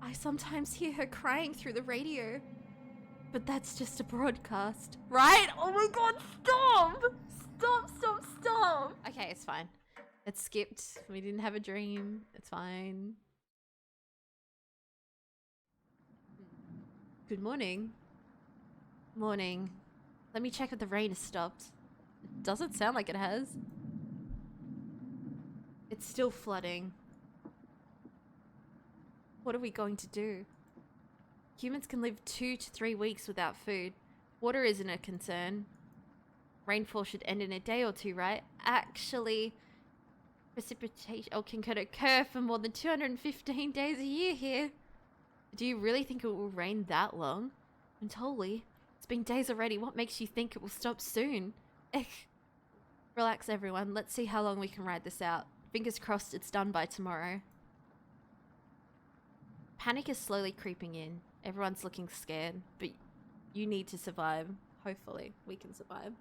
I sometimes hear her crying through the radio. But that's just a broadcast, right? Oh my god, stop! Stop. Okay, it's fine. It's skipped. We didn't have a dream. It's fine. Good morning. Morning. Let me check if the rain has stopped. It doesn't sound like it has. It's still flooding. What are we going to do? Humans can live 2 to 3 weeks without food. Water isn't a concern. Rainfall should end in a day or two, right? Actually, precipitation can occur for more than 215 days a year here. Do you really think it will rain that long? And holy, it's been days already. What makes you think it will stop soon? Relax, everyone. Let's see how long we can ride this out. Fingers crossed it's done by tomorrow. Panic is slowly creeping in. Everyone's looking scared, but you need to survive. Hopefully, we can survive.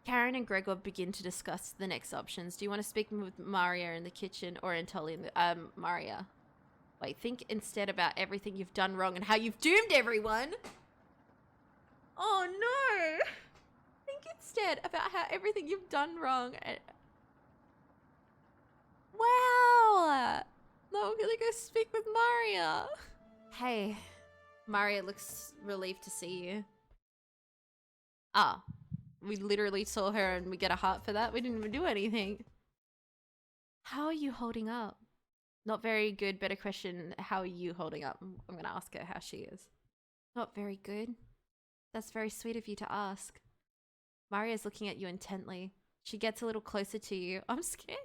Karen and Gregor begin to discuss the next options. Do you want to speak with Maria in the kitchen or Antoli in the... Maria. Wait, think instead about everything you've done wrong and how you've doomed everyone. Oh no! Think instead about how everything you've done wrong. Wow! No, I'm gonna go speak with Maria. Hey, Maria looks relieved to see you. Ah. We literally saw her and we get a heart for that. We didn't even do anything. How are you holding up? Not very good. Better question. How are you holding up? I'm going to ask her how she is. Not very good. That's very sweet of you to ask. Maria's looking at you intently. She gets a little closer to you. I'm scared.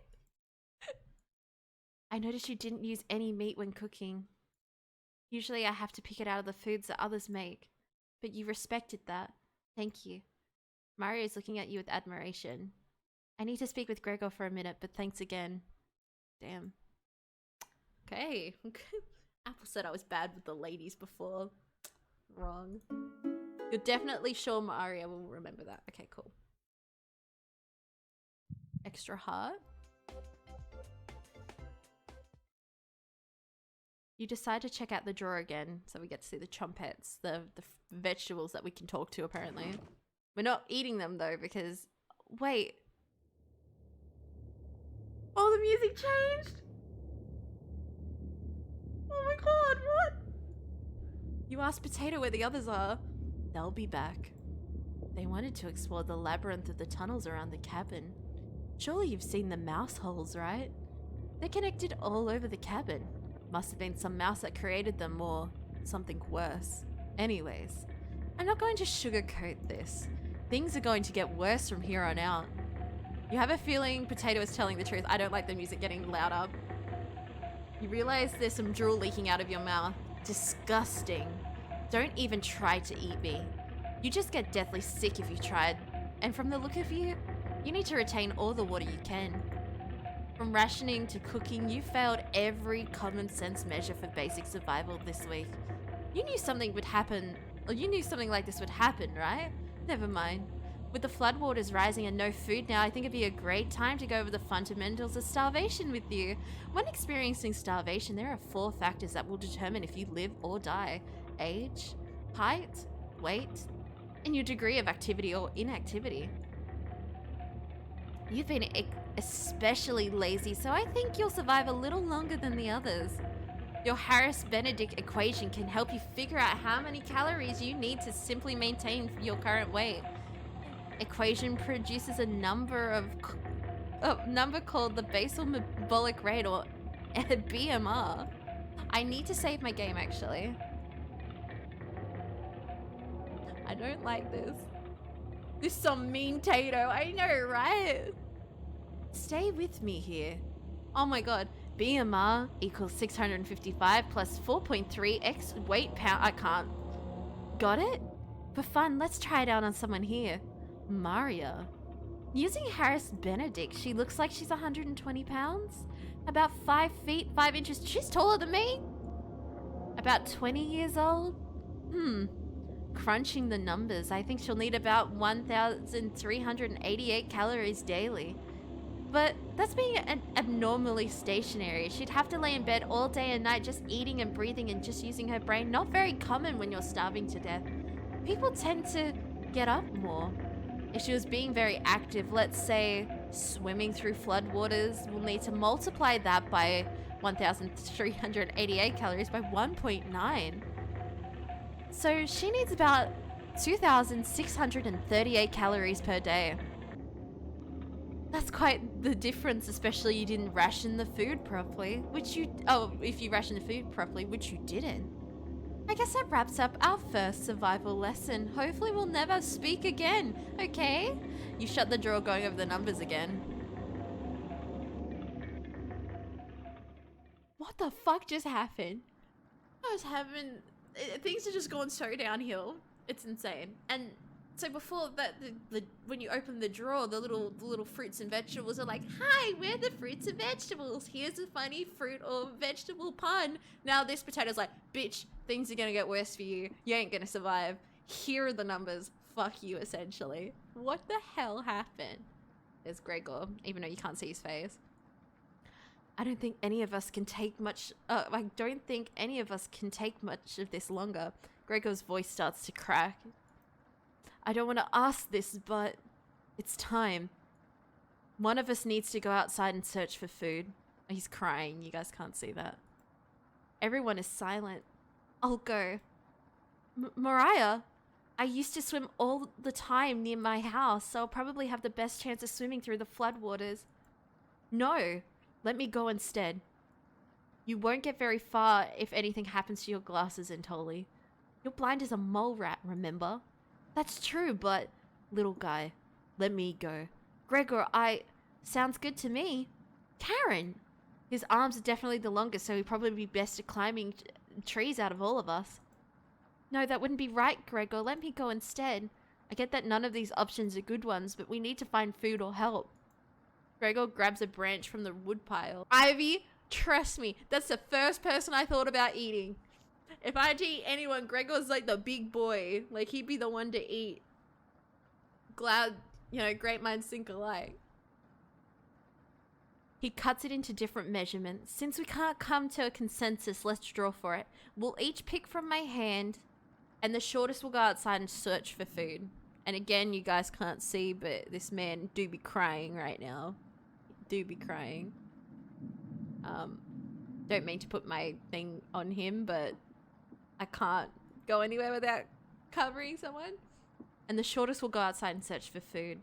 I noticed you didn't use any meat when cooking. Usually I have to pick it out of the foods that others make. But you respected that. Thank you. Mario is looking at you with admiration. I need to speak with Gregor for a minute, but thanks again. Damn. Okay. Apple said I was bad with the ladies before. Wrong. You're definitely sure Mario will remember that. Okay, cool. Extra heart. You decide to check out the drawer again, so we get to see the chompettes, the vegetables that we can talk to apparently. We're not eating them though because... Wait. Oh, the music changed! Oh my god, what? You asked Potato where the others are. They'll be back. They wanted to explore the labyrinth of the tunnels around the cabin. Surely you've seen the mouse holes, right? They're connected all over the cabin. Must have been some mouse that created them or something worse. Anyways, I'm not going to sugarcoat this. Things are going to get worse from here on out. You have a feeling Potato is telling the truth. I don't like the music getting louder. You realize there's some drool leaking out of your mouth. Disgusting. Don't even try to eat me. You just get deathly sick if you tried. And from the look of you, you need to retain all the water you can. From rationing to cooking, you failed every common sense measure for basic survival this week. You knew something would happen, or you knew something like this would happen, right? Never mind. With the floodwaters rising and no food now, I think it'd be a great time to go over the fundamentals of starvation with you. When experiencing starvation, there are 4 factors that will determine if you live or die. Age, height, weight, and your degree of activity or inactivity. You've been especially lazy, so I think you'll survive a little longer than the others. Your Harris-Benedict equation can help you figure out how many calories you need to simply maintain your current weight. Equation produces a number called the basal metabolic rate, or BMR. I need to save my game, actually. I don't like this. This is some mean Tato. I know, right? Stay with me here. Oh my god. BMR equals 655 plus 4.3x weight pound. I can't. Got it? For fun, let's try it out on someone here. Maria. Using Harris-Benedict, she looks like she's 120 pounds. About 5 feet, 5 inches. She's taller than me. About 20 years old. Crunching the numbers, I think she'll need about 1,388 calories daily. But That's being abnormally stationary. She'd have to lay in bed all day and night just eating and breathing and just using her brain. Not very common when you're starving to death. People tend to get up more. If she was being very active, let's say swimming through floodwaters, we'll need to multiply that by 1,388 calories by 1.9. So she needs about 2,638 calories per day. That's quite the difference, especially you didn't ration the food properly, if you ration the food properly, which you didn't. I guess that wraps up our first survival lesson. Hopefully we'll never speak again, okay? You shut the drawer going over the numbers again. What the fuck just happened? Things are just going so downhill. It's insane. And so before that, when you open the drawer, the little fruits and vegetables are like, "Hi, we're the fruits and vegetables. Here's a funny fruit or vegetable pun." Now this potato's like, "Bitch, things are gonna get worse for you. You ain't gonna survive. Here are the numbers. Fuck you," essentially. What the hell happened? There's Gregor, even though you can't see his face. I don't think any of us can take much. I don't think any of us can take much of this longer. Gregor's voice starts to crack. I don't want to ask this, but it's time. One of us needs to go outside and search for food. He's crying. You guys can't see that. Everyone is silent. I'll go. Mariah, I used to swim all the time near my house, so I'll probably have the best chance of swimming through the floodwaters. No, let me go instead. You won't get very far if anything happens to your glasses, Antoli. You're blind as a mole rat, remember? That's true, but... Little guy, let me go. Gregor, sounds good to me. Karen! His arms are definitely the longest, so he'd probably be best at climbing trees out of all of us. No, that wouldn't be right, Gregor. Let me go instead. I get that none of these options are good ones, but we need to find food or help. Gregor grabs a branch from the woodpile. Ivy, trust me, that's the first person I thought about eating. If I had to eat anyone, Gregor's like the big boy. Like, he'd be the one to eat. Glad, great minds think alike. He cuts it into different measurements. Since we can't come to a consensus, let's draw for it. We'll each pick from my hand, and the shortest will go outside and search for food. And again, you guys can't see, but this man do be crying right now. Do be crying. Don't mean to put my thing on him, but I can't go anywhere without covering someone. And the shortest will go outside and search for food.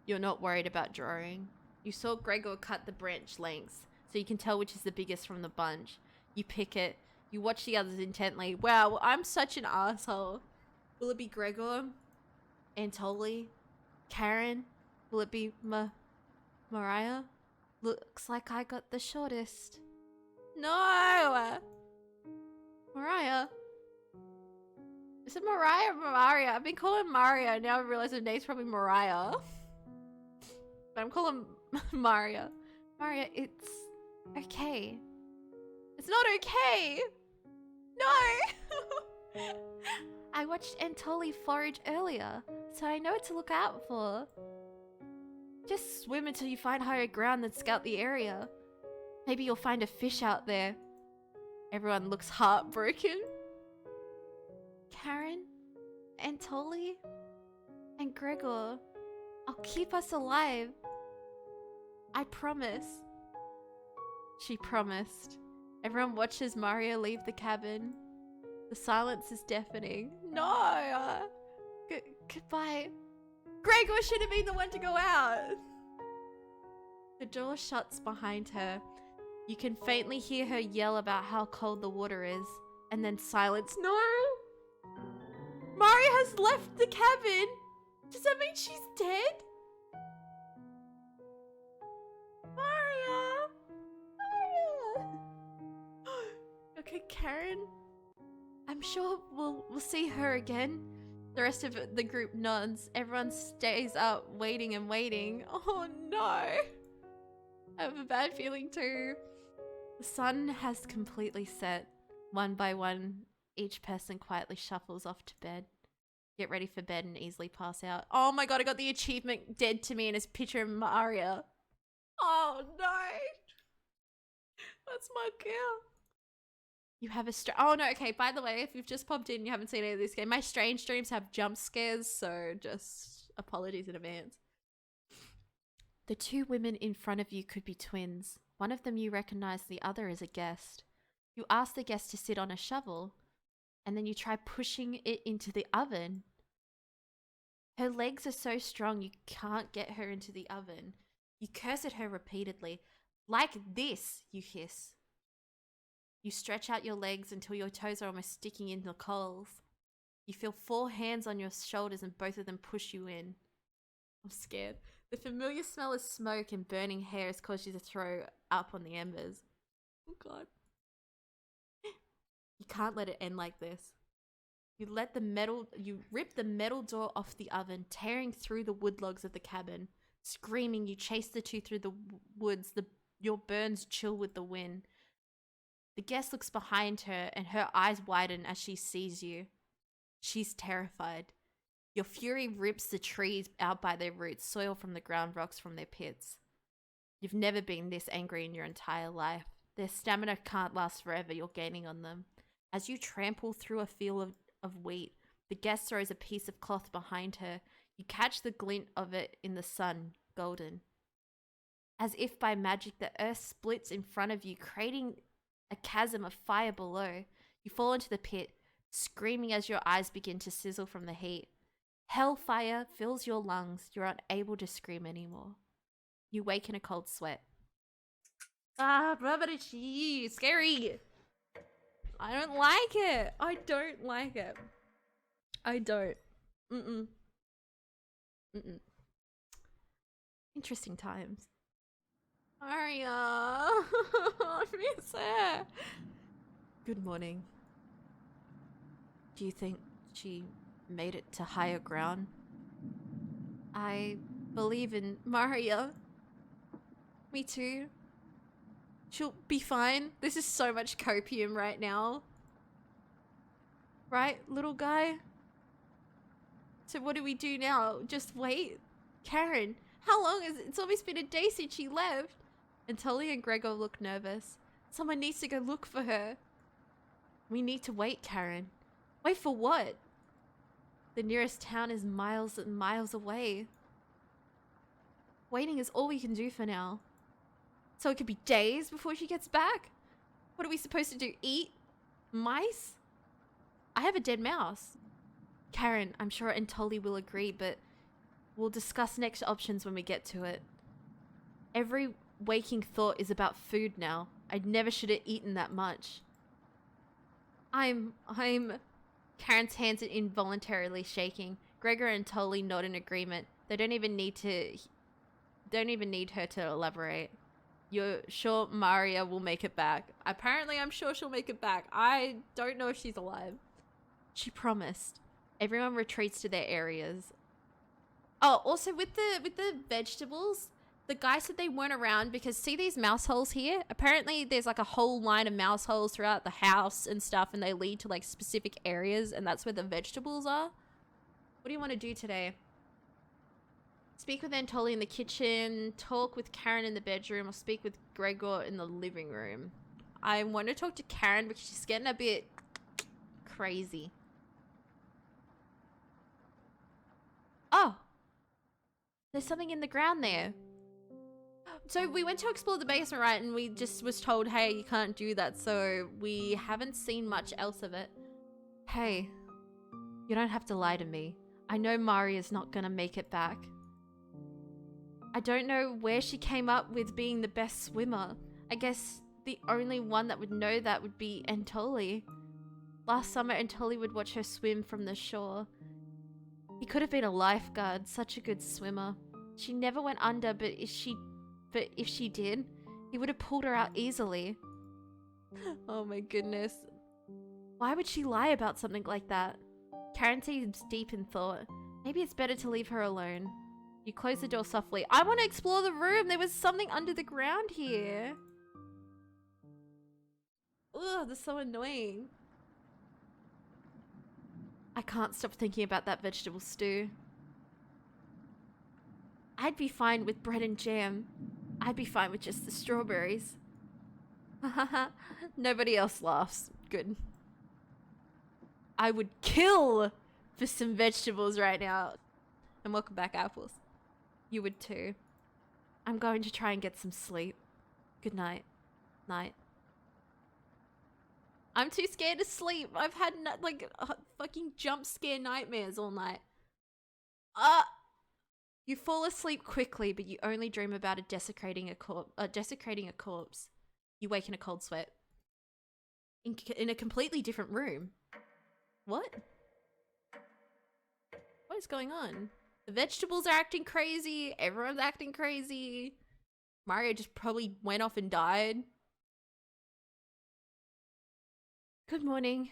You're not worried about drawing. You saw Gregor cut the branch lengths, so you can tell which is the biggest from the bunch. You pick it. You watch the others intently. Wow, I'm such an asshole. Will it be Gregor? Antoli? Karen? Will it be Mariah? Looks like I got the shortest. No! Mariah? Is it Mariah or Maria? I've been calling Maria, now I realize her name's probably Mariah. But I'm calling Maria. Maria, it's okay. It's not okay! No! I watched Antoli forage earlier, so I know what to look out for. Just swim until you find higher ground and scout the area. Maybe you'll find a fish out there. Everyone looks heartbroken. Karen, Antoli, and Gregor, I'll keep us alive. I promise. She promised. Everyone watches Mario leave the cabin. The silence is deafening. No! Goodbye. Gregor should have been the one to go out. The door shuts behind her. You can faintly hear her yell about how cold the water is, and then silence. No! Maria has left the cabin! Does that mean she's dead? Maria! Maria! Okay, Karen. I'm sure we'll see her again. The rest of the group nods. Everyone stays up, waiting and waiting. Oh no! I have a bad feeling too. The sun has completely set. One by one, each person quietly shuffles off to bed. get ready for bed and easily pass out. Oh my god, I got the achievement dead to me and it's a picture of Maria. Oh no. That's my girl. You have a oh no, okay, by the way, if you've just popped in and you haven't seen any of this game, my strange dreams have jump scares, so just apologies in advance. The two women in front of you could be twins. One of them you recognize, the other is a guest. You ask the guest to sit on a shovel, and then you try pushing it into the oven. Her legs are so strong you can't get her into the oven. You curse at her repeatedly. Like this, you hiss. You stretch out your legs until your toes are almost sticking in the coals. You feel 4 hands on your shoulders and both of them push you in. I'm scared. The familiar smell of smoke and burning hair has caused you to throw up on the embers. Oh god. You can't let it end like this. You rip the metal door off the oven, tearing through the wood logs of the cabin. Screaming, you chase the two through the woods, your burns chill with the wind. The guest looks behind her and her eyes widen as she sees you. She's terrified. Your fury rips the trees out by their roots, soil from the ground, rocks from their pits. You've never been this angry in your entire life. Their stamina can't last forever, you're gaining on them. As you trample through a field of wheat, the guest throws a piece of cloth behind her. You catch the glint of it in the sun, golden. As if by magic, the earth splits in front of you, creating a chasm of fire below. You fall into the pit, screaming as your eyes begin to sizzle from the heat. Hellfire fills your lungs. You're unable to scream anymore. You wake in a cold sweat. Ah, rubbish, scary. I don't like it. I don't like it. I don't. Mm-mm. Mm-mm. Interesting times. Aria. I miss her. Good morning. Do you think she made it to higher ground? I believe in Maria. Me too. She'll be fine. This is so much copium right now. Right, little guy? So what do we do now? Just wait? Karen, how long is it? It's almost been a day since she left. And Tully and Gregor look nervous. Someone needs to go look for her. We need to wait, Karen. Wait for what? The nearest town is miles and miles away. Waiting is all we can do for now. So it could be days before she gets back? What are we supposed to do? Eat? Mice? I have a dead mouse. Karen, I'm sure Antoli will agree, but we'll discuss next options when we get to it. Every waking thought is about food now. I never should have eaten that much. I'm... Karen's hands are involuntarily shaking. Gregor and Tully nod in agreement. They don't even need her to elaborate. You're sure Maria will make it back? Apparently, I'm sure she'll make it back. I don't know if she's alive. She promised. Everyone retreats to their areas. Oh, also with the vegetables, the guy said they weren't around because see these mouse holes here? Apparently there's like a whole line of mouse holes throughout the house and stuff, and they lead to like specific areas, and that's where the vegetables are. What do you want to do today? Speak with Antoli in the kitchen, talk with Karen in the bedroom, or speak with Gregor in the living room. I want to talk to Karen because she's getting a bit crazy. Oh! There's something in the ground there. So we went to explore the basement, right? And we just was told, hey, you can't do that. So we haven't seen much else of it. Hey, you don't have to lie to me. I know Maria's not gonna make it back. I don't know where she came up with being the best swimmer. I guess the only one that would know that would be Antoli. Last summer, Antoli would watch her swim from the shore. He could have been a lifeguard, such a good swimmer. She never went under, but if she did, he would have pulled her out easily. Oh my goodness. Why would she lie about something like that? Karen seems deep in thought. Maybe it's better to leave her alone. You close the door softly. I want to explore the room. There was something under the ground here. Ugh, that's so annoying. I can't stop thinking about that vegetable stew. I'd be fine with bread and jam. I'd be fine with just the strawberries. Nobody else laughs. Good. I would kill for some vegetables right now. And welcome back, apples. You would too. I'm going to try and get some sleep. Good night. Night. I'm too scared to sleep. I've had fucking jump scare nightmares all night. You fall asleep quickly, but you only dream about desecrating a corpse. You wake in a cold sweat. In a completely different room. What? What is going on? The vegetables are acting crazy. Everyone's acting crazy. Mario just probably went off and died. Good morning.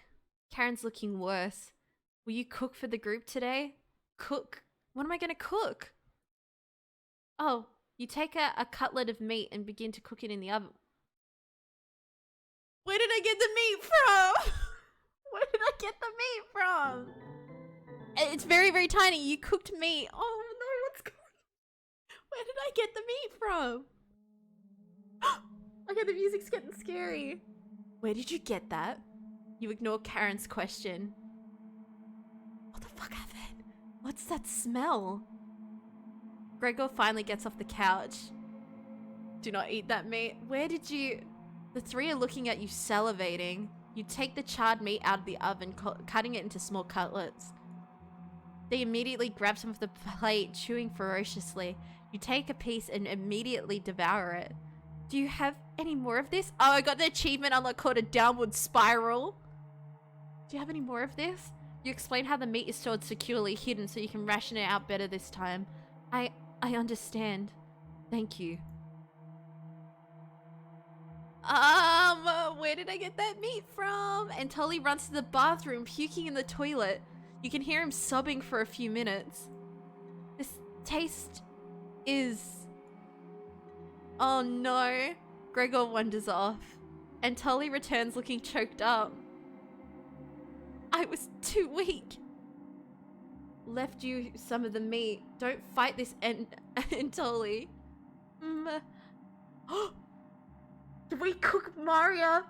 Karen's looking worse. Will you cook for the group today? Cook? What am I gonna cook? Oh, you take a cutlet of meat and begin to cook it in the oven. Where did I get the meat from? Where did I get the meat from? It's very, very tiny. You cooked meat. Oh no, what's going on? Where did I get the meat from? Okay, the music's getting scary. Where did you get that? You ignore Karen's question. What the fuck happened? What's that smell? Gregor finally gets off the couch. Do not eat that meat. Where did you... The three are looking at you, salivating. You take the charred meat out of the oven, cutting it into small cutlets. They immediately grab some of the plate, chewing ferociously. You take a piece and immediately devour it. Do you have any more of this? Oh, I got the achievement unlocked called a downward spiral. Do you have any more of this? You explain how the meat is stored securely hidden so you can ration it out better this time. I understand. Thank you. Where did I get that meat from? And Tully runs to the bathroom, puking in the toilet. You can hear him sobbing for a few minutes. This taste is... Oh no. Gregor wanders off. And Tully returns looking choked up. I was too weak. Left you some of the meat. Don't fight this and Tully. Did we cook Maria?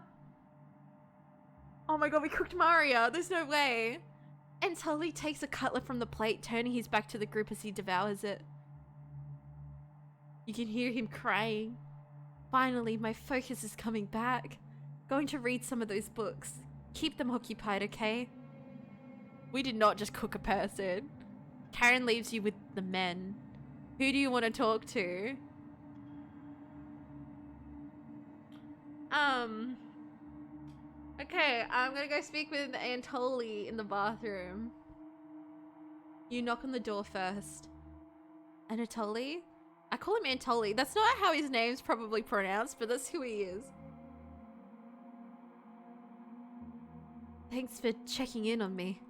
Oh my god, we cooked Maria. There's no way. And Tully takes a cutlet from the plate, turning his back to the group as he devours it. You can hear him crying. Finally, my focus is coming back. Going to read some of those books. Keep them occupied, okay? We did not just cook a person. Karen leaves you with the men. Who do you want to talk to? Okay, I'm gonna go speak with Antoli in the bathroom. You knock on the door first. Anatoly? I call him Antoli. That's not how his name's probably pronounced, but that's who he is. Thanks for checking in on me.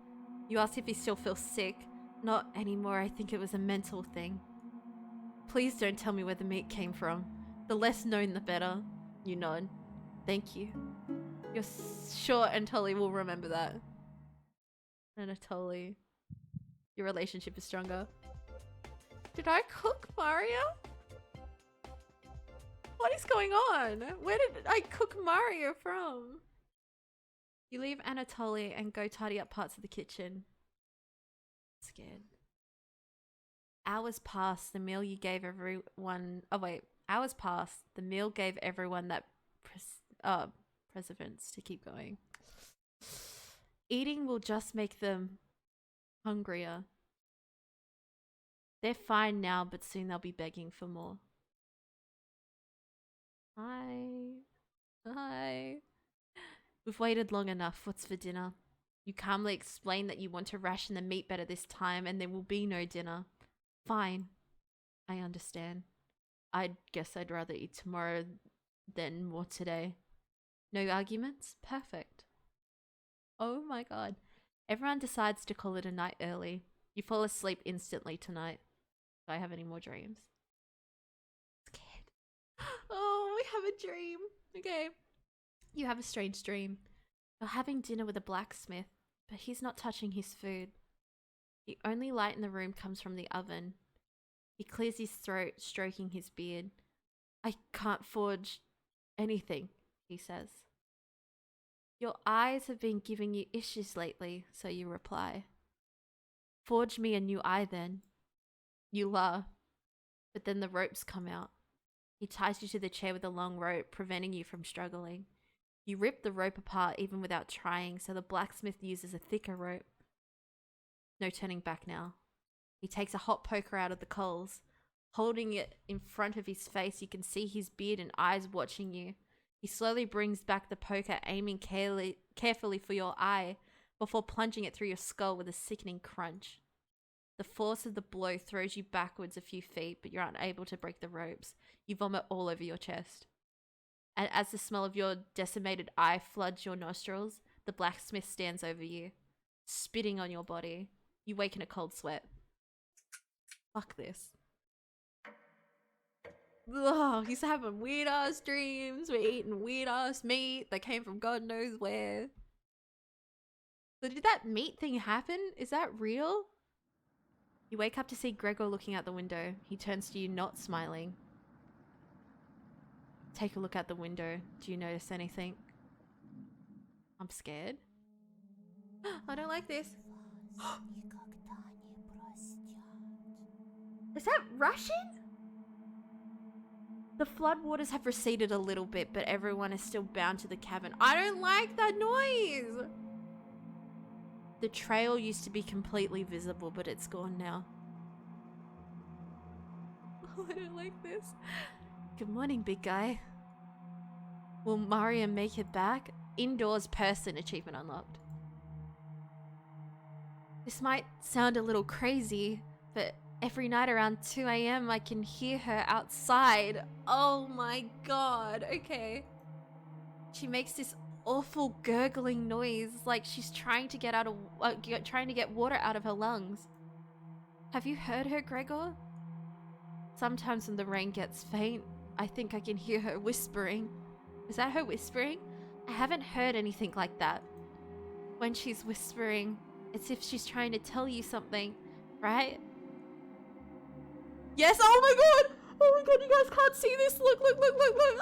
You asked if he still feels sick. Not anymore, I think it was a mental thing. Please don't tell me where the meat came from. The less known the better. You nod. Thank you. You're sure Anatoly will remember that. Anatoly. Your relationship is stronger. Did I cook Mario? What is going on? Where did I cook Mario from? You leave Anatoly and go tidy up parts of the kitchen. Scared. Hours pass. The meal you gave everyone... Oh wait. Hours pass. The meal gave everyone that perseverance to keep going. Eating will just make them hungrier. They're fine now, but soon they'll be begging for more. Hi. Hi. We've waited long enough. What's for dinner? You calmly explain that you want to ration the meat better this time and there will be no dinner. Fine. I understand. I guess I'd rather eat tomorrow than more today. No arguments? Perfect. Oh my god. Everyone decides to call it a night early. You fall asleep instantly tonight. Do I have any more dreams? Scared. Oh, we have a dream. Okay. You have a strange dream. You're having dinner with a blacksmith. but he's not touching his food. The only light in the room comes from the oven. He clears his throat, stroking his beard. I can't forge anything, he says. Your eyes have been giving you issues lately, so you reply. Forge me a new eye then. You laugh, but then the ropes come out. He ties you to the chair with a long rope, preventing you from struggling. You rip the rope apart even without trying, so the blacksmith uses a thicker rope. No turning back now. He takes a hot poker out of the coals. Holding it in front of his face, you can see his beard and eyes watching you. He slowly brings back the poker, aiming carefully for your eye, before plunging it through your skull with a sickening crunch. The force of the blow throws you backwards a few feet, but you're unable to break the ropes. You vomit all over your chest. And as the smell of your decimated eye floods your nostrils, the blacksmith stands over you, spitting on your body. You wake in a cold sweat. Fuck this. Ugh, he's having weird ass dreams. We're eating weird ass meat that came from God knows where. So did that meat thing happen? Is that real? You wake up to see Gregor looking out the window. He turns to you, not smiling. Take a look out the window. Do you notice anything? I'm scared. I don't like this. Is that Russian? The floodwaters have receded a little bit, but everyone is still bound to the cabin. I don't like that noise! The trail used to be completely visible, but it's gone now. Oh, I don't like this. Good morning, big guy. Will Maria make it back? Indoors person achievement unlocked. This might sound a little crazy, but every night around 2 a.m. I can hear her outside. Oh my god, okay. She makes this awful gurgling noise like she's trying to get water out of her lungs. Have you heard her, Gregor? Sometimes when the rain gets faint, I think I can hear her whispering. Is that her whispering? I haven't heard anything like that. When she's whispering, it's if she's trying to tell you something, right? Yes, oh my god! Oh my god, you guys can't see this! Look, look, look, look, look!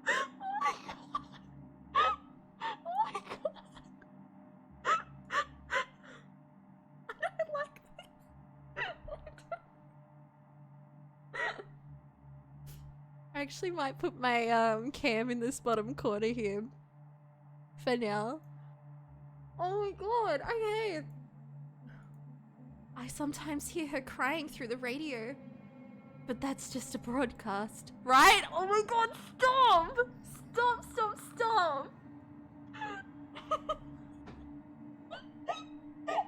Oh my god! Oh my god! I don't like this! I actually might put my cam in this bottom corner here for now. Oh my god, okay. I sometimes hear her crying through the radio, but that's just a broadcast, right? Oh my god, stop! Stop, stop, stop!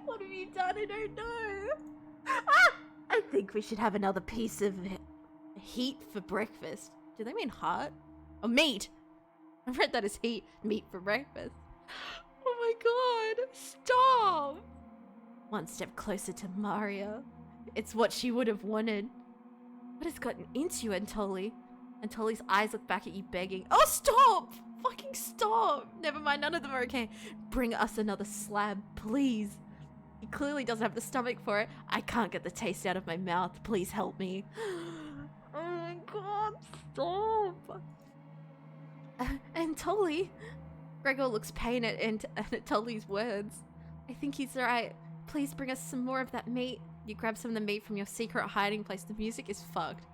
What have you done? I don't know. Ah! I think we should have another piece of heat for breakfast. Do they mean heart? Or meat? I read that as heat. Meat for breakfast. Oh my god. Stop. One step closer to Maria. It's what she would have wanted. What has gotten into you, Antoli? Antoli's eyes look back at you begging. Oh, stop! Fucking stop! Never mind, none of them are okay. Bring us another slab, please. He clearly doesn't have the stomach for it. I can't get the taste out of my mouth. Please help me. Oh my god, stop! Antoli? Gregor looks pain at Antoli's words. I think he's right. Please bring us some more of that meat. You grab some of the meat from your secret hiding place. The music is fucked.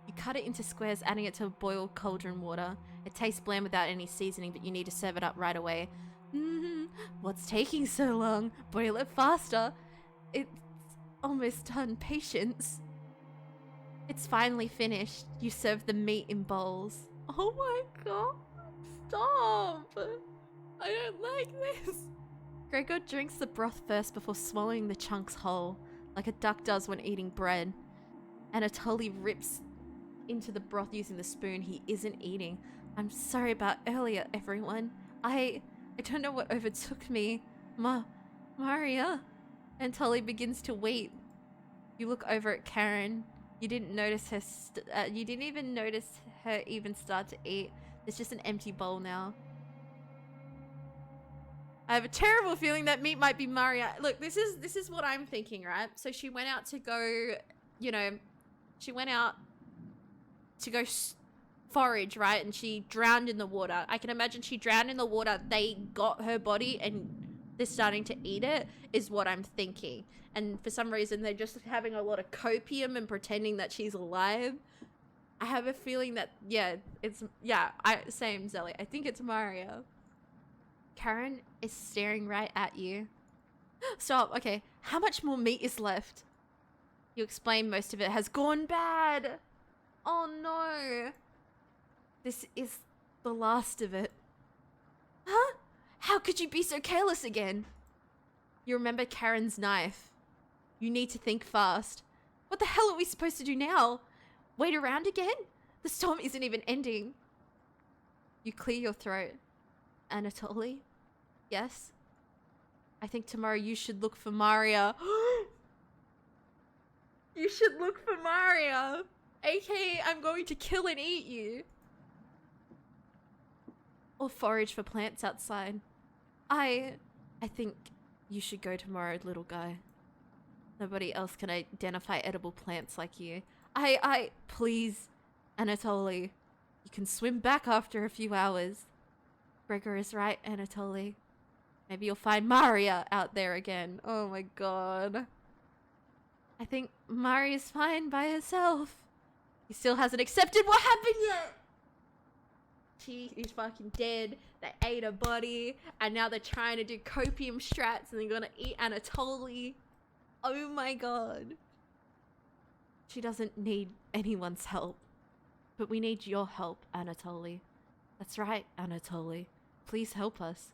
You cut it into squares, adding it to boiled cauldron water. It tastes bland without any seasoning, but you need to serve it up right away. What's taking so long? Boil it faster. It's almost done. Patience. It's finally finished. You serve the meat in bowls. Oh my god. Stop. I don't like this. Gregor drinks the broth first before swallowing the chunks whole, like a duck does when eating bread. Anatoly rips into the broth using the spoon he isn't eating. I'm sorry about earlier, everyone. I don't know what overtook me. Maria. Anatoly begins to weep. You look over at Karen. You didn't notice her. You didn't even notice her even start to eat. There's just an empty bowl now. I have a terrible feeling that meat might be Maria. Look, this is what I'm thinking, right? So she went out to go, you know, she went out to go forage, right? And she drowned in the water. I can imagine she drowned in the water. They got her body and they're starting to eat it, is what I'm thinking. And for some reason, they're just having a lot of copium and pretending that she's alive. I have a feeling that, yeah, same, Zelly. I think it's Mario. Karen is staring right at you. Stop. Okay, how much more meat is left? You explain most of it has gone bad. Oh no. This is the last of it. Huh? How could you be so careless again? You remember Karen's knife. You need to think fast. What the hell are we supposed to do now? Wait around again? The storm isn't even ending. You clear your throat. Anatoly? Yes? I think tomorrow you should look for Maria. You should look for Maria. AKA, I'm going to kill and eat you. Or forage for plants outside. I think you should go tomorrow, little guy. Nobody else can identify edible plants like you. Please, Anatoly. You can swim back after a few hours. Gregor is right, Anatoly. Maybe you'll find Maria out there again. Oh my god. I think Maria's fine by herself. He still hasn't accepted what happened yet. She is fucking dead. They ate her body. And now they're trying to do copium strats and they're gonna eat Anatoly. Oh my god. She doesn't need anyone's help. But we need your help, Anatoly. That's right, Anatoly. Please help us.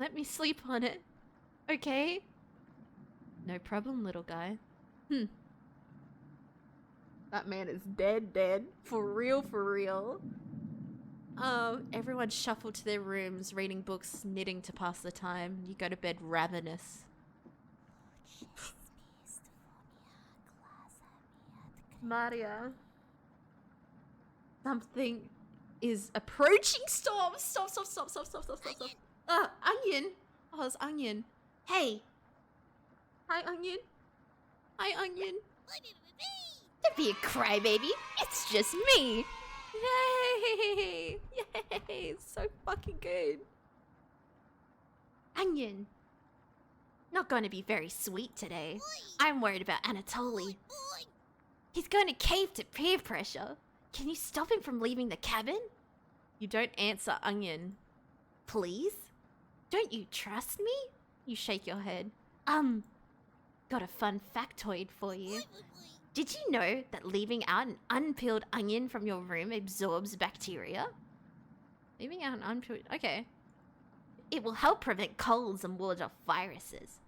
Let me sleep on it. Okay? No problem, little guy. That man is dead. For real. Everyone shuffled to their rooms, reading books, knitting to pass the time. You go to bed ravenous. Maria. Something is approaching. Stop. Onion. Oh, it's Onion. Hey. Hi, Onion. Don't be a crybaby. It's just me. Yay! It's so fucking good. Onion. Not going to be very sweet today. I'm worried about Anatoly. He's going to cave to peer pressure. Can you stop him from leaving the cabin? You don't answer, Onion. Please? Don't you trust me? You shake your head. Got a fun factoid for you. Did you know that leaving out an unpeeled onion from your room absorbs bacteria? Leaving out an unpeeled... Okay. It will help prevent colds and ward off viruses.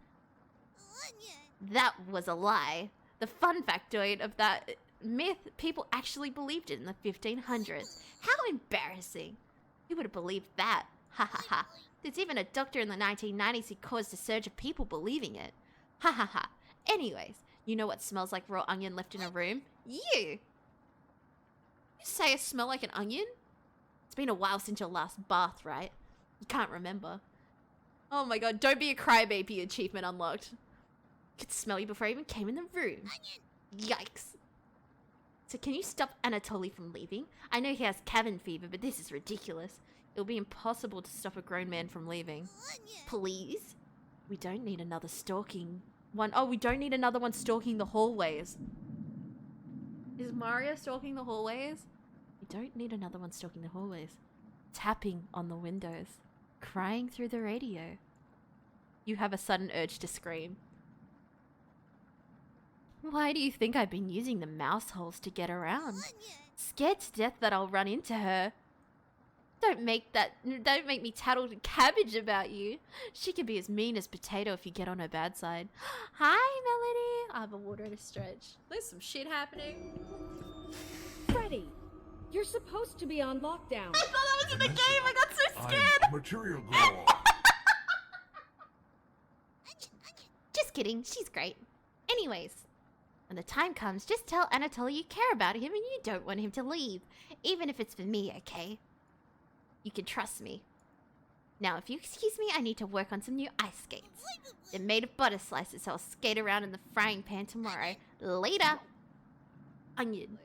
That was a lie. The fun factoid of that myth, people actually believed it in the 1500s. How embarrassing. Who would have believed that? Ha ha ha. There's even a doctor in the 1990s who caused a surge of people believing it. Ha ha ha. Anyways, you know what smells like raw onion left in a room? You say I smell like an onion? It's been a while since your last bath, right? You can't remember. Oh my god, don't be a crybaby achievement unlocked. I could smell you before I even came in the room. Onion. Yikes. So can you stop Anatoly from leaving? I know he has cabin fever, but this is ridiculous. It'll be impossible to stop a grown man from leaving. Onion. Please? We don't need another stalking one. Oh, we don't need another one stalking the hallways. Is Maria stalking the hallways? We don't need another one stalking the hallways. Tapping on the windows. Crying through the radio. You have a sudden urge to scream. Why do you think I've been using the mouse holes to get around? Scared to death that I'll run into her. Don't make me tattle to cabbage about you. She can be as mean as potato if you get on her bad side. Hi, Melody. I have a water at a stretch. There's some shit happening. Freddy, you're supposed to be on lockdown. I thought I was in the game. I got so scared. Material girl. Just kidding. She's great. Anyways, when the time comes, just tell Anatoly you care about him and you don't want him to leave. Even if it's for me, okay? You can trust me. Now, if you excuse me, I need to work on some new ice skates. They're made of butter slices, so I'll skate around in the frying pan tomorrow. Later! Onion.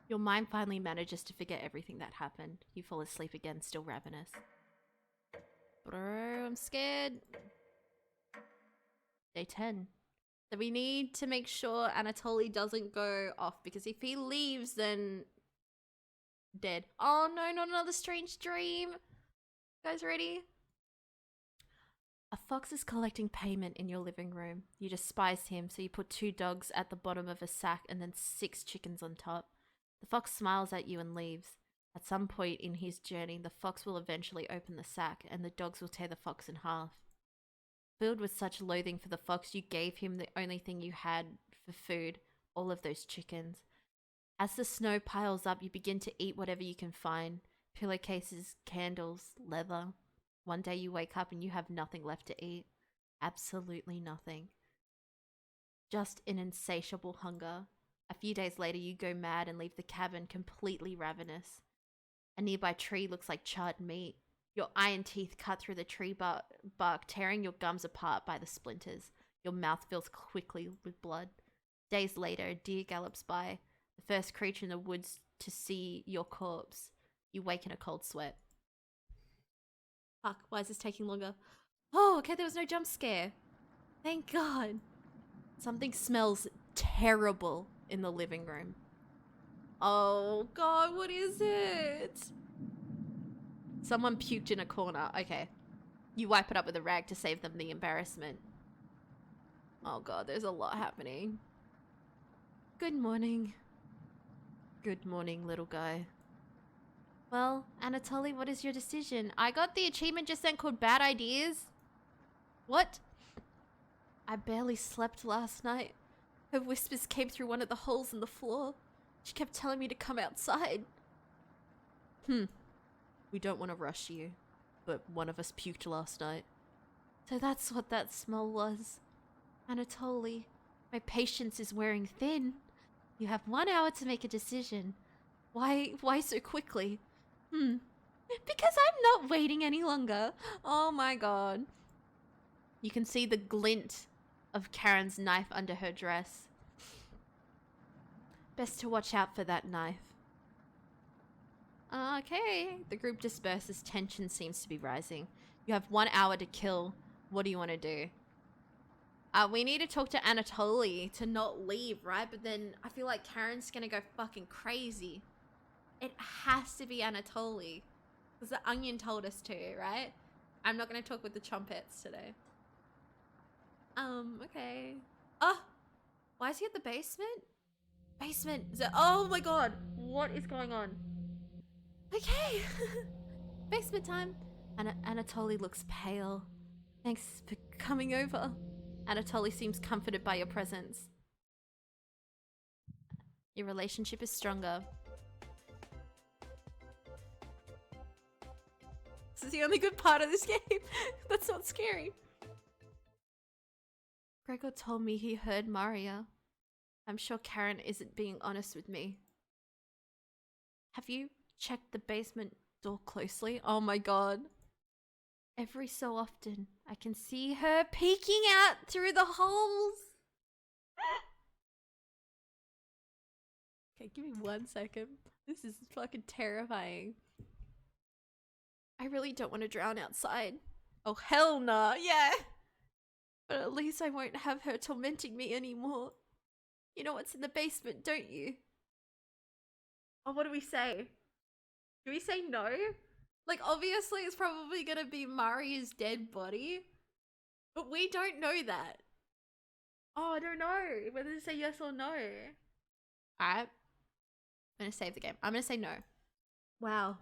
Your mind finally manages to forget everything that happened. You fall asleep again, still ravenous. Bro, I'm scared. Day 10. So we need to make sure Anatoly doesn't go off, because if he leaves, then dead. Oh no, not another strange dream. You guys ready? A fox is collecting payment in your living room. You despise him, so you put 2 dogs at the bottom of a sack and then 6 chickens on top. The fox smiles at you and leaves. At some point in his journey, the fox will eventually open the sack and the dogs will tear the fox in half. Filled with such loathing for the fox, you gave him the only thing you had for food, all of those chickens. As the snow piles up, you begin to eat whatever you can find. Pillowcases, candles, leather. One day you wake up and you have nothing left to eat. Absolutely nothing. Just an insatiable hunger. A few days later, you go mad and leave the cabin completely ravenous. A nearby tree looks like charred meat. Your iron teeth cut through the tree bark, tearing your gums apart by the splinters. Your mouth fills quickly with blood. Days later, a deer gallops by, the first creature in the woods to see your corpse. You wake in a cold sweat. Fuck, why is this taking longer? Oh, okay, there was no jump scare. Thank God. Something smells terrible in the living room. Oh God, what is it? Someone puked in a corner. Okay. You wipe it up with a rag to save them the embarrassment. Oh God, there's a lot happening. Good morning. Good morning, little guy. Well, Anatoly, what is your decision? I got the achievement just then called Bad Ideas. What? I barely slept last night. Her whispers came through one of the holes in the floor. She kept telling me to come outside. We don't want to rush you, but one of us puked last night. So that's what that smell was. Anatoly, my patience is wearing thin. You have 1 hour to make a decision. Why so quickly? Because I'm not waiting any longer. Oh my God. You can see the glint of Karen's knife under her dress. Best to watch out for that knife. Okay. The group disperses. Tension seems to be rising. You have 1 hour to kill. What do you want to do? We need to talk to Anatoly to not leave, right? But then I feel like Karen's gonna go fucking crazy. It has to be Anatoly. Because the onion told us to, right? I'm not gonna talk with the trumpets today. Okay. Oh! Why is he at the basement? Basement! Oh my God! What is going on? Okay! Basement time! Anatoly looks pale. Thanks for coming over. Anatoly seems comforted by your presence. Your relationship is stronger. This is the only good part of this game. That's not scary. Gregor told me he heard Maria. I'm sure Karen isn't being honest with me. Have you checked the basement door closely? Oh my God. Every so often, I can see her peeking out through the holes. Okay, give me 1 second. This is fucking terrifying. I really don't want to drown outside. Oh, hell nah, yeah. But at least I won't have her tormenting me anymore. You know what's in the basement, don't you? Oh, what do we say? Do we say no? Like, obviously it's probably gonna be Maria's dead body. But we don't know that. Oh, I don't know whether to say yes or no. Alright. I'm gonna save the game. I'm gonna say no. Wow.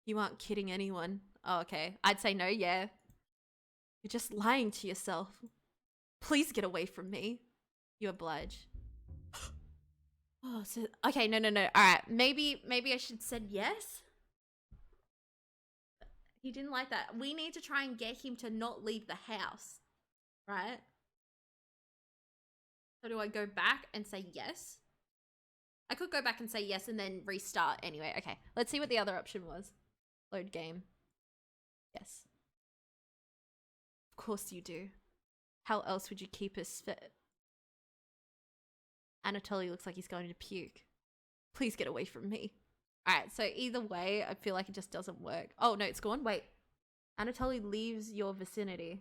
You aren't kidding anyone. Oh, okay. I'd say no, yeah. You're just lying to yourself. Please get away from me. You oblige. Oh, so okay, no. Alright, maybe I should said yes. He didn't like that. We need to try and get him to not leave the house. Right? So do I go back and say yes? I could go back and say yes and then restart anyway. Okay, let's see what the other option was. Load game. Yes. Of course you do. How else would you keep us fit? Anatoly looks like he's going to puke. Please get away from me. Alright, so either way, I feel like it just doesn't work. Oh, no, it's gone. Wait. Anatoly leaves your vicinity.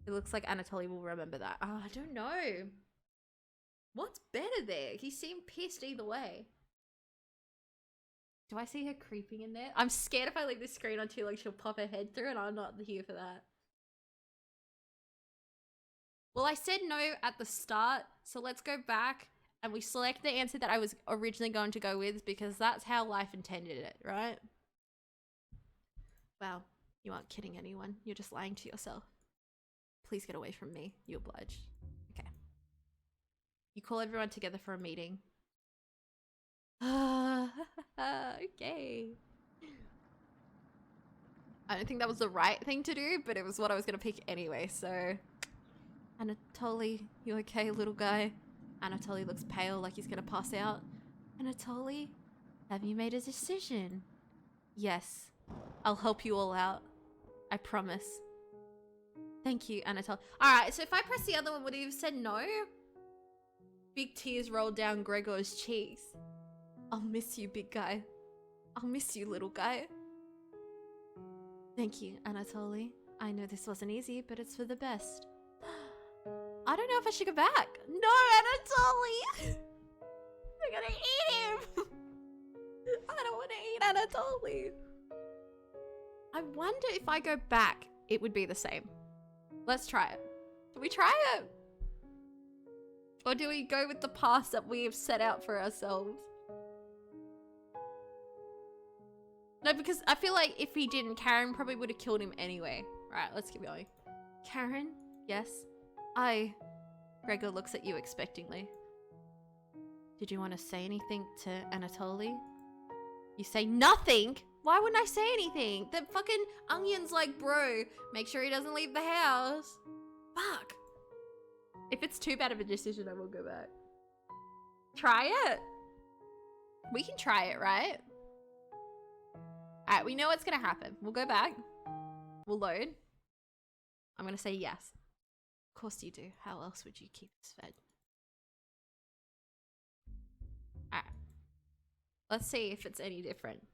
It looks like Anatoly will remember that. Oh, I don't know. What's better there? He seemed pissed either way. Do I see her creeping in there? I'm scared if I leave this screen on too long, she'll pop her head through and I'm not here for that. Well, I said no at the start, so let's go back and we select the answer that I was originally going to go with because that's how life intended it, right? Wow, you aren't kidding anyone. You're just lying to yourself. Please get away from me. You obliged. Okay. You call everyone together for a meeting. Okay. I don't think that was the right thing to do, but it was what I was going to pick anyway, so... Anatoly, you okay, little guy? Anatoly looks pale, like he's gonna pass out. Anatoly, have you made a decision? Yes. I'll help you all out. I promise. Thank you, Anatoly. Alright, so if I press the other one, would he have said no? Big tears rolled down Gregor's cheeks. I'll miss you, big guy. I'll miss you, little guy. Thank you, Anatoly. I know this wasn't easy, but it's for the best. I don't know if I should go back. No, Anatoly! They're gonna eat him! I don't want to eat Anatoly. I wonder if I go back, it would be the same. Let's try it. Do we try it? Or do we go with the path that we have set out for ourselves? No, because I feel like if he didn't, Karen probably would have killed him anyway. Alright, let's keep going. Karen? Yes? Gregor looks at you expectingly. Did you want to say anything to Anatoly? You say nothing? Why wouldn't I say anything? The fucking onion's like, bro, make sure he doesn't leave the house. Fuck. If it's too bad of a decision, I will go back. Try it. We can try it, right? Alright, we know what's gonna happen. We'll go back. We'll load. I'm gonna say yes. Of course you do. How else would you keep us fed? Alright. Let's see if it's any different.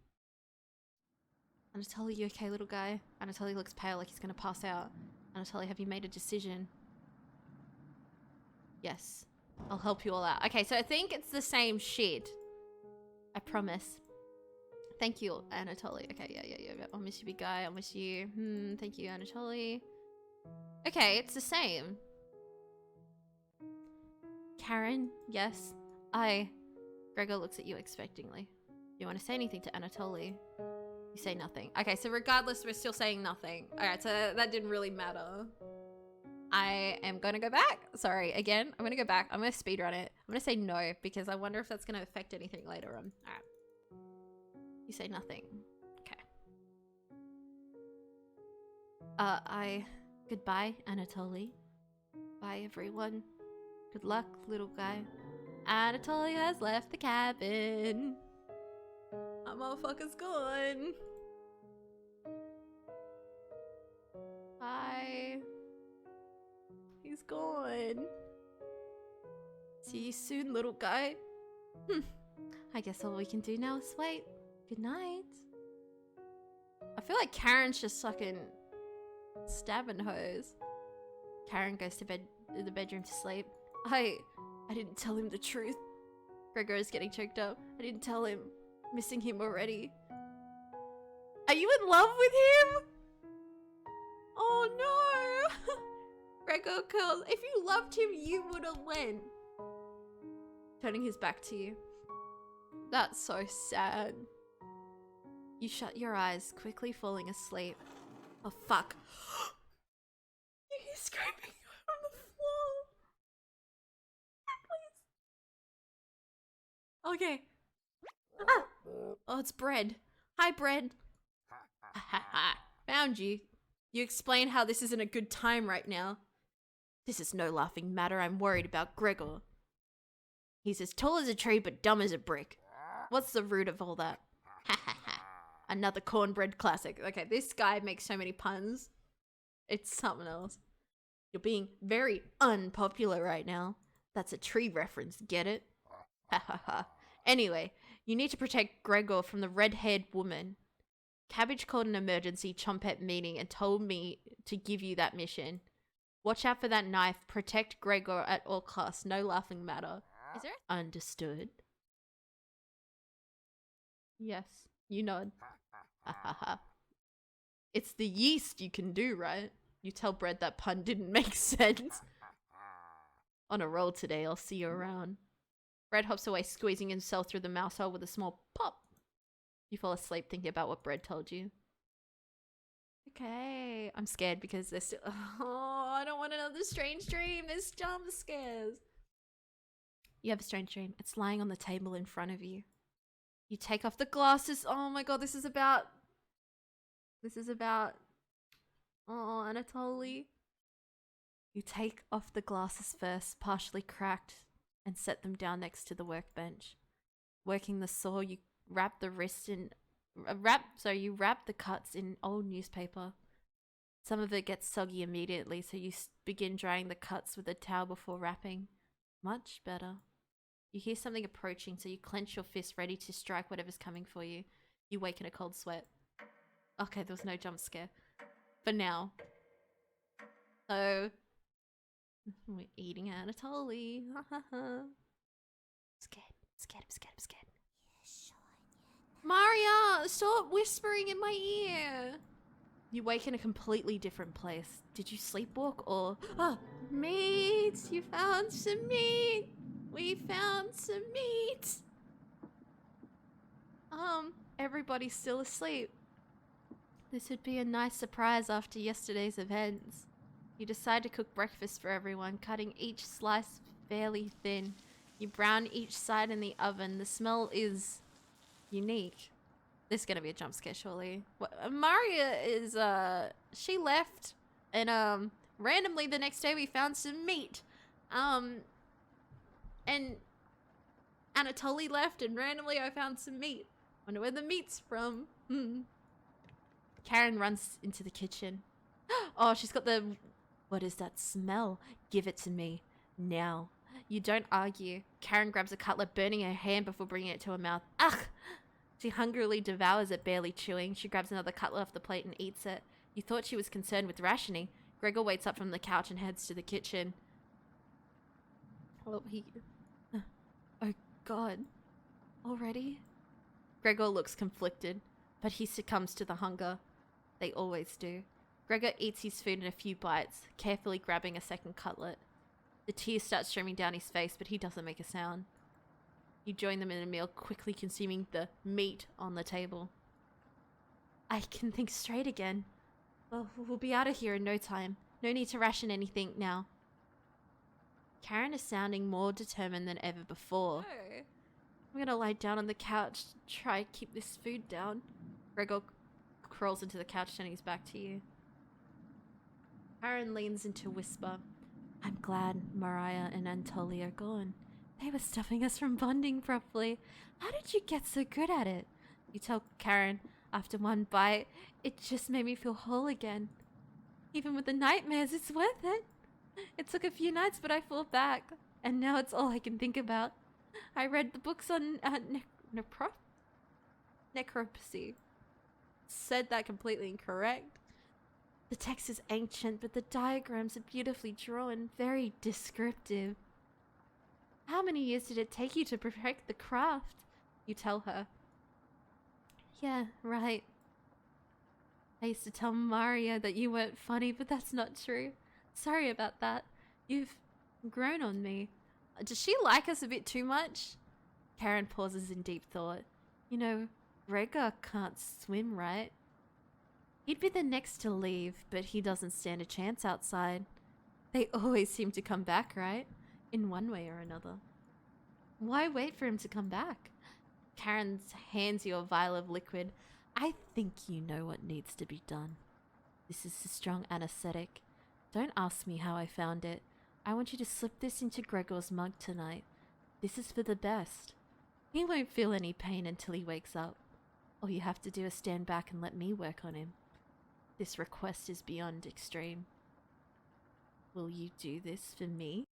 Anatoly, you okay, little guy? Anatoly looks pale, like he's gonna pass out. Anatoly, have you made a decision? Yes. I'll help you all out. Okay, so I think it's the same shit. I promise. Thank you, Anatoly. Okay, yeah. I'll miss you, big guy. I'll miss you. Thank you, Anatoly. Okay, it's the same. Karen, yes. Gregor looks at you expectingly. You want to say anything to Anatoly? You say nothing. Okay, so regardless, we're still saying nothing. Alright, so that didn't really matter. I am going to go back. Sorry, again, I'm going to go back. I'm going to speedrun it. I'm going to say no, because I wonder if that's going to affect anything later on. Alright. You say nothing. Okay. Goodbye, Anatoly. Bye, everyone. Good luck, little guy. Anatoly has left the cabin. That motherfucker's gone. Bye. He's gone. See you soon, little guy. I guess all we can do now is wait. Good night. I feel like Karen's just fucking stabbing hoes. Karen goes to bed in the bedroom to sleep. I didn't tell him the truth. Gregor is getting choked up. I didn't tell him. Missing him already. Are you in love with him? Oh no. Gregor calls. If you loved him, you would have went. Turning his back to you. That's so sad. You shut your eyes, quickly falling asleep. Oh fuck. You hear scraping on the floor. Please. Okay. Ah. Oh, it's Bread. Hi, Bread. Found you. You explain how this isn't a good time right now. This is no laughing matter. I'm worried about Gregor. He's as tall as a tree but dumb as a brick. What's the root of all that? Ha ha ha. Another cornbread classic. Okay, this guy makes so many puns. It's something else. You're being very unpopular right now. That's a tree reference, get it? Ha ha ha. Anyway, you need to protect Gregor from the red-haired woman. Cabbage called an emergency chompet meeting and told me to give you that mission. Watch out for that knife. Protect Gregor at all costs. No laughing matter. Is there? Understood. Yes, you nod. Ha ha ha. It's the yeast you can do, right? You tell Bread that pun didn't make sense. On a roll today, I'll see you around. Bread hops away, squeezing himself through the mouse hole with a small pop. You fall asleep thinking about what Bread told you. Okay. I'm scared because there's still... Oh, I don't want another strange dream. There's jump scares. You have a strange dream. It's lying on the table in front of you. You take off the glasses. Oh my god, this is about... Oh, Anatoly. You take off the glasses first, partially cracked, and set them down next to the workbench. Working the saw, you wrap the wrist in... you wrap the cuts in old newspaper. Some of it gets soggy immediately, so you begin drying the cuts with a towel before wrapping. Much better. You hear something approaching, so you clench your fist ready to strike whatever's coming for you. You wake in a cold sweat. Okay, there was no jump scare. For now. So... we're eating Anatoly. Scared. Maria, stop whispering in my ear. You wake in a completely different place. Did you sleepwalk or... Oh, meat! You found some meat! We found some meat! Everybody's still asleep. This would be a nice surprise after yesterday's events. You decide to cook breakfast for everyone, cutting each slice fairly thin. You brown each side in the oven. The smell is unique. This is gonna be a jump scare, surely. Maria is, she left, and, randomly the next day we found some meat. And Anatoly left, and randomly I found some meat. Wonder where the meat's from. Karen runs into the kitchen. Oh, she's got the... What is that smell? Give it to me. Now. You don't argue. Karen grabs a cutlet, burning her hand before bringing it to her mouth. Ugh! She hungrily devours it, barely chewing. She grabs another cutlet off the plate and eats it. You thought she was concerned with rationing. Gregor waits up from the couch and heads to the kitchen. Oh, oh, God. Already? Gregor looks conflicted, but he succumbs to the hunger. They always do. Gregor eats his food in a few bites, carefully grabbing a second cutlet. The tears start streaming down his face, but he doesn't make a sound. You join them in a meal, quickly consuming the meat on the table. I can think straight again. Well, we'll be out of here in no time. No need to ration anything now. Karen is sounding more determined than ever before. No. I'm gonna lie down on the couch, try to keep this food down. Gregor crawls into the couch, turning his back to you. Karen leans into a whisper. I'm glad Mariah and Anatoly are gone. They were stopping us from bonding properly. How did you get so good at it? You tell Karen after one bite. It just made me feel whole again. Even with the nightmares, it's worth it. It took a few nights, but I fought back. And now it's all I can think about. I read the books on necropsy. Said that completely incorrect. The text is ancient, but the diagrams are beautifully drawn, very descriptive. How many years did it take you to perfect the craft? You tell her. Yeah, right. I used to tell Maria that you weren't funny, but that's not true. Sorry about that. You've grown on me. Does she like us a bit too much? Karen pauses in deep thought. You know, Gregor can't swim, right? He'd be the next to leave, but he doesn't stand a chance outside. They always seem to come back, right? In one way or another. Why wait for him to come back? Karen hands you a vial of liquid. I think you know what needs to be done. This is a strong anesthetic. Don't ask me how I found it. I want you to slip this into Gregor's mug tonight. This is for the best. He won't feel any pain until he wakes up. All you have to do is stand back and let me work on him. This request is beyond extreme. Will you do this for me?